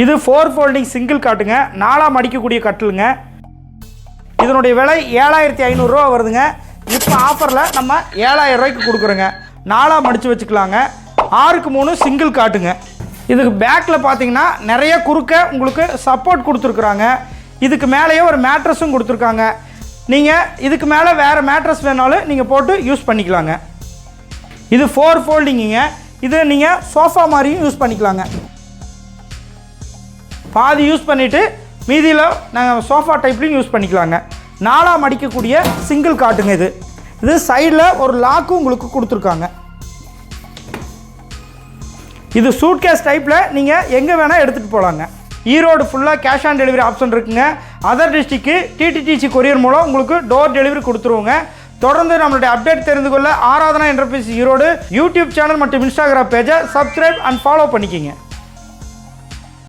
இது 4 folding single காட்டுங்க, 4ஆம் மடிக்கக்கூடிய கட்டிலுங்க. இதனுடைய விலை 7500 ரூபா வருதுங்க. இப்போ ஆஃபரில் நம்ம 7000 ரூபாய்க்கு கொடுக்குறோங்க. 4ஆக மடித்து வச்சுக்கலாங்க. 6க்கு 3 சிங்கிள் காட்டுங்க. இதுக்கு பேக்கில் பார்த்தீங்கன்னா நிறைய குறுக்க உங்களுக்கு சப்போர்ட் கொடுத்துருக்குறாங்க. இதுக்கு மேலேயே ஒரு மேட்ரஸும் கொடுத்துருக்காங்க. நீங்கள் இதுக்கு மேலே வேறு மேட்ரஸ் வேணாலும் நீங்கள் போட்டு யூஸ் பண்ணிக்கலாங்க. இது 4 ஃபோல்டிங்குங்க. இது நீங்கள் சோஃபா மாதிரியும் யூஸ் பண்ணிக்கலாங்க. பாதி யூஸ் பண்ணிவிட்டு மீதியில் நாங்கள் சோஃபா டைப்லையும் யூஸ் பண்ணிக்கலாங்க. 4ஆக மடிக்கக்கூடிய சிங்கிள் காட்டுங்க. இது சைடில் ஒரு லாக்கும் உங்களுக்கு கொடுத்துருக்காங்க. இது சூட்கேஸ் டைப்பில் நீங்கள் எங்கே வேணால் எடுத்துகிட்டு போகலாங்க. ஈரோடு ஃபுல்லாக கேஷ் ஆன் டெலிவரி ஆப்ஷன் இருக்குங்க. அதர் டிஸ்ட்ரிக்கு டிடிடிசி கொரியர் மூலம் உங்களுக்கு டோர் டெலிவரி கொடுத்துருவோங்க. தொடர்ந்து நம்மளுடைய அப்டேட் தெரிந்து கொள்ள Aradhana enterprise Erode YouTube channel மற்றும் இன்ஸ்டாகிராம் பேஜை சப்ஸ்கிரைப் அண்ட் ஃபாலோ பண்ணிக்கிங்க.